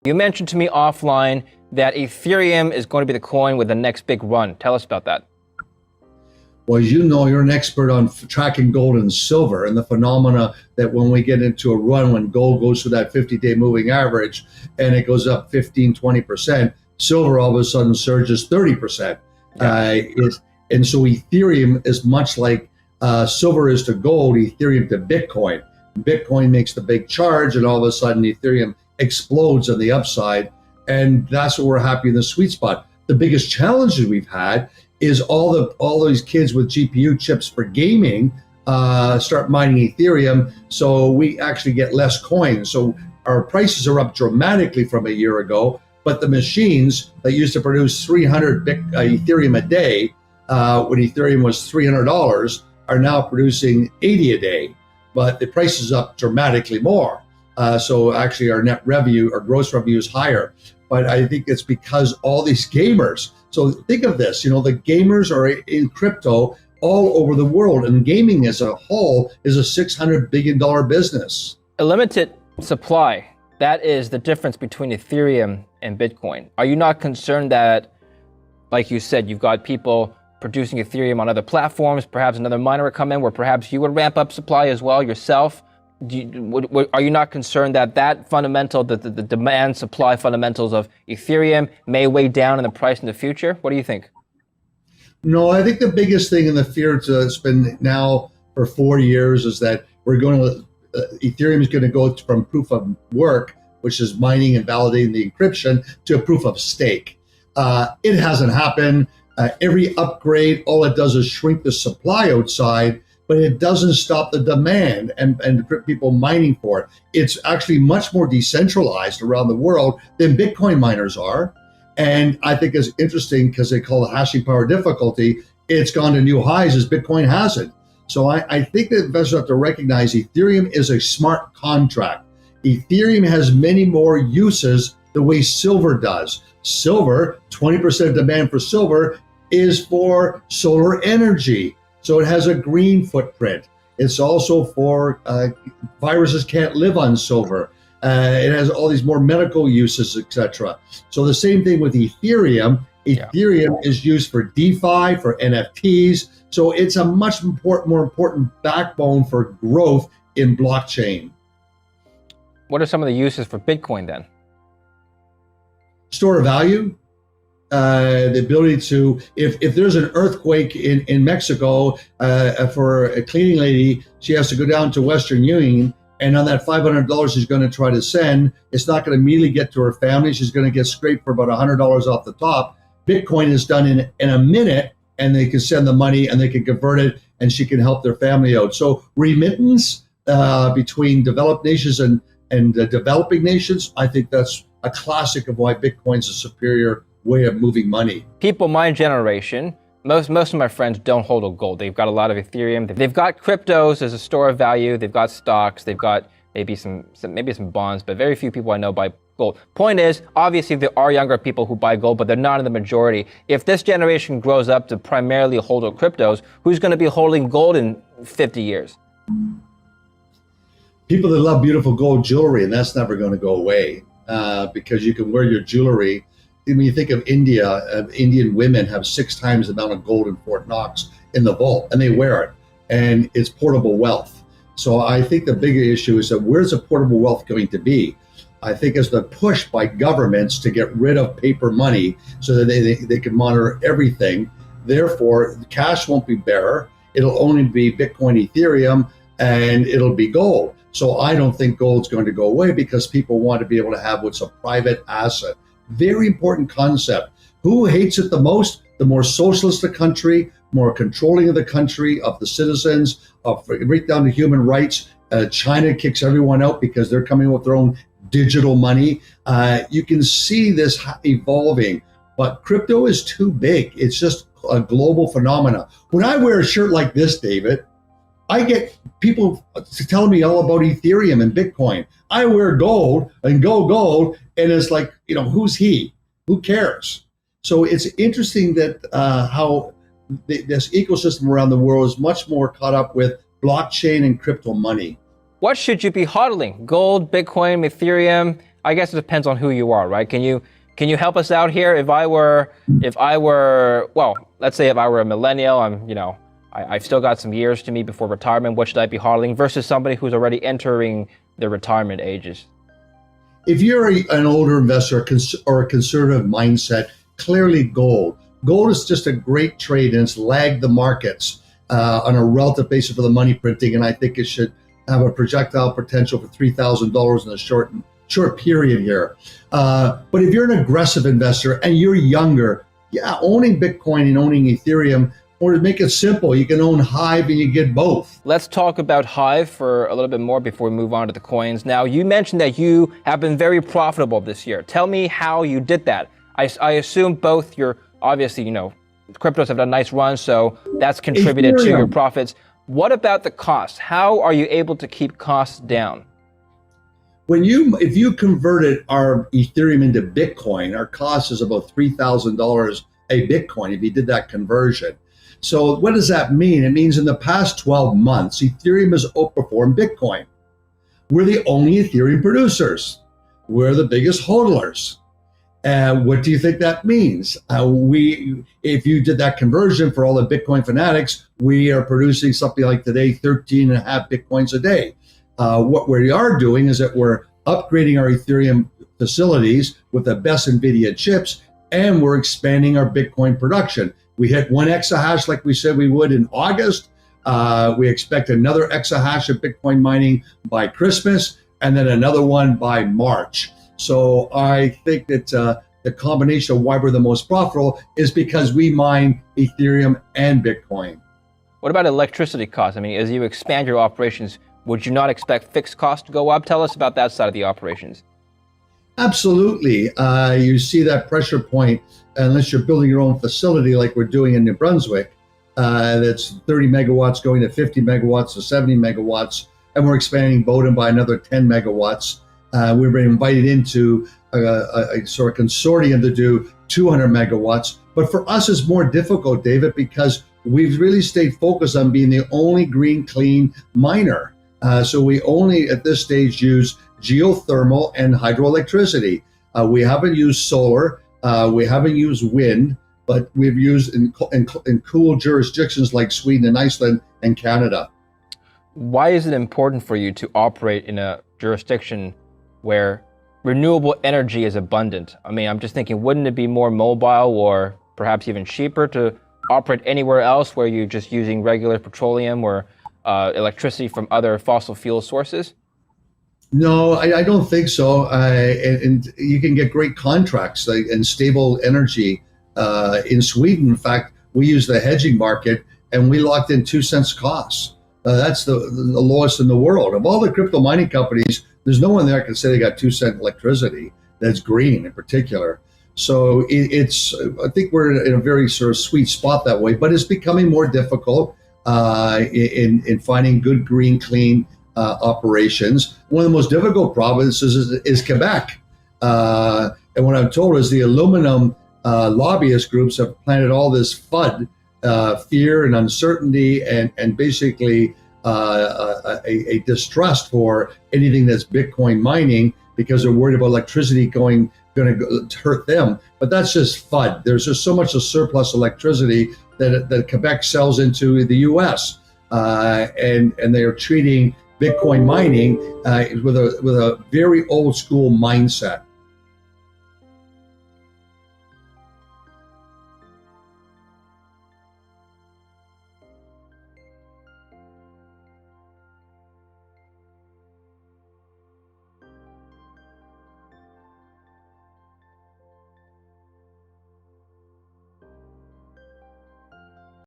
You mentioned to me offline that Ethereum is going to be the coin with the next big run. Tell us about that. Well, as you know, you're an expert on tracking gold and silver and the phenomena that when we get into a run, when gold goes to that 50-day moving average and it goes up 15, 20%, silver all of a sudden surges 30%. Yeah. And so Ethereum is much like silver is to gold, Ethereum to Bitcoin. Bitcoin makes the big charge, and all of a sudden Ethereum explodes on the upside. And that's what we're happy in the sweet spot. The biggest challenges we've had is all these kids with GPU chips for gaming start mining Ethereum, so we actually get less coins. So our prices are up dramatically from a year ago, but the machines that used to produce 300 Ethereum a day, when Ethereum was $300, are now producing 80 a day, but the price is up dramatically more. So actually our net revenue, our gross revenue is higher. But I think it's because all these gamers, so think of this, the gamers are in crypto all over the world, and gaming as a whole is a $600 billion business. A limited supply, that is the difference between Ethereum and Bitcoin. Are you not concerned that, like you said, you've got people producing Ethereum on other platforms, perhaps another miner would come in where perhaps you would ramp up supply as well yourself? Are you not concerned that fundamental, the demand supply fundamentals of Ethereum may weigh down in the price in the future? What do you think? No, I think the biggest thing in the fear that's been now for 4 years is that Ethereum is going to go from proof of work, which is mining and validating the encryption, to a proof of stake. It hasn't happened. Every upgrade, all it does is shrink the supply outside, but it doesn't stop the demand and people mining for it. It's actually much more decentralized around the world than Bitcoin miners are. And I think it's interesting because they call it hashing power difficulty. It's gone to new highs as Bitcoin hasn't. So I think that investors have to recognize Ethereum is a smart contract. Ethereum has many more uses the way silver does. Silver, 20% of demand for silver is for solar energy. So it has a green footprint. It's also for viruses can't live on silver. It has all these more medical uses, etc. So the same thing with Ethereum. Ethereum is used for DeFi, for NFTs. So it's a much more important backbone for growth in blockchain. What are some of the uses for Bitcoin then? Store of value. The ability to, if there's an earthquake in Mexico, for a cleaning lady, she has to go down to Western Union, and on that $500 she's going to try to send, it's not going to immediately get to her family. She's going to get scraped for about $100 off the top. Bitcoin is done in a minute, and they can send the money and they can convert it, and she can help their family out. So remittance between developed nations and developing nations, I think that's a classic of why Bitcoin's a superior way of moving money. People my generation, most of my friends don't hold a gold. They've got a lot of Ethereum. They've got cryptos as a store of value. They've got stocks. They've got maybe some bonds, but very few people I know buy gold. Point is, obviously there are younger people who buy gold, but they're not in the majority. If this generation grows up to primarily hold cryptos, who's going to be holding gold in 50 years? People that love beautiful gold jewelry, and that's never going to go away because you can wear your jewelry. When you think of India, Indian women have 6 times the amount of gold in Fort Knox in the vault, and they wear it, and it's portable wealth. So I think the bigger issue is that where's the portable wealth going to be? I think it's the push by governments to get rid of paper money so that they can monitor everything. Therefore, cash won't be bearer. It'll only be Bitcoin, Ethereum, and it'll be gold. So I don't think gold's going to go away because people want to be able to have what's a private asset. Very important concept. Who hates it the most? The more socialist the country, more controlling of the country, of the citizens, right down to human rights. China kicks everyone out because they're coming with their own digital money. You can see this evolving, but crypto is too big. It's just a global phenomena. When I wear a shirt like this, David, I get people telling me all about Ethereum and Bitcoin. I wear gold and go gold, and it's like, who's he? Who cares? So it's interesting that how this ecosystem around the world is much more caught up with blockchain and crypto money. What should you be hodling? Gold, Bitcoin, Ethereum? I guess it depends on who you are, right? Can you help us out here? If I were, well, let's say if I were a millennial, I've still got some years to me before retirement. What should I be hodling versus somebody who's already entering their retirement ages? If you're an older investor or a conservative mindset, clearly gold. Gold is just a great trade, and it's lagged the markets on a relative basis for the money printing, and I think it should have a projectile potential for $3,000 in a short period here. But if you're an aggressive investor and you're younger, owning Bitcoin and owning Ethereum, or to make it simple, you can own Hive and you get both. Let's talk about Hive for a little bit more before we move on to the coins. Now, you mentioned that you have been very profitable this year. Tell me how you did that. I assume both obviously, cryptos have done nice runs, so that's contributed to your profits. What about the costs? How are you able to keep costs down? If you converted our Ethereum into Bitcoin, our cost is about $3,000 a Bitcoin if you did that conversion. So what does that mean? It means in the past 12 months, Ethereum has outperformed Bitcoin. We're the only Ethereum producers. We're the biggest hodlers. What do you think that means? If you did that conversion for all the Bitcoin fanatics, we are producing something like today, 13.5 Bitcoins a day. What we are doing is that we're upgrading our Ethereum facilities with the best NVIDIA chips, and we're expanding our Bitcoin production. We hit 1 exahash like we said we would in August. We expect another exahash of Bitcoin mining by Christmas, and then another one by March. So I think that the combination of why we're the most profitable is because we mine Ethereum and Bitcoin. What about electricity costs? As you expand your operations, would you not expect fixed costs to go up? Tell us about that side of the operations. Absolutely. You see that pressure point, unless you're building your own facility like we're doing in New Brunswick, that's 30 megawatts going to 50 megawatts to 70 megawatts, and we're expanding Bowden by another 10 megawatts. We've been invited into a sort of consortium to do 200 megawatts. But for us, it's more difficult, David, because we've really stayed focused on being the only green, clean miner. So we only, at this stage, use geothermal and hydroelectricity. We haven't used solar. We haven't used wind, but we've used in cool jurisdictions like Sweden and Iceland and Canada. Why is it important for you to operate in a jurisdiction where renewable energy is abundant? I'm just thinking, wouldn't it be more mobile or perhaps even cheaper to operate anywhere else where you're just using regular petroleum or electricity from other fossil fuel sources? No, I don't think so. And you can get great contracts and stable energy in Sweden. In fact, we use the hedging market and we locked in 2 cents costs. That's the lowest in the world. Of all the crypto mining companies, there's no one there can say they got 2 cent electricity that's green in particular. So I think we're in a very sort of sweet spot that way, but it's becoming more difficult in finding good, green, clean operations. One of the most difficult provinces is Quebec. And what I'm told is the aluminum lobbyist groups have planted all this FUD, fear and uncertainty, and basically a distrust for anything that's Bitcoin mining because they're worried about electricity going to hurt them. But that's just FUD. There's just so much of surplus electricity that Quebec sells into the U.S. And they are treating Bitcoin mining with a very old school mindset.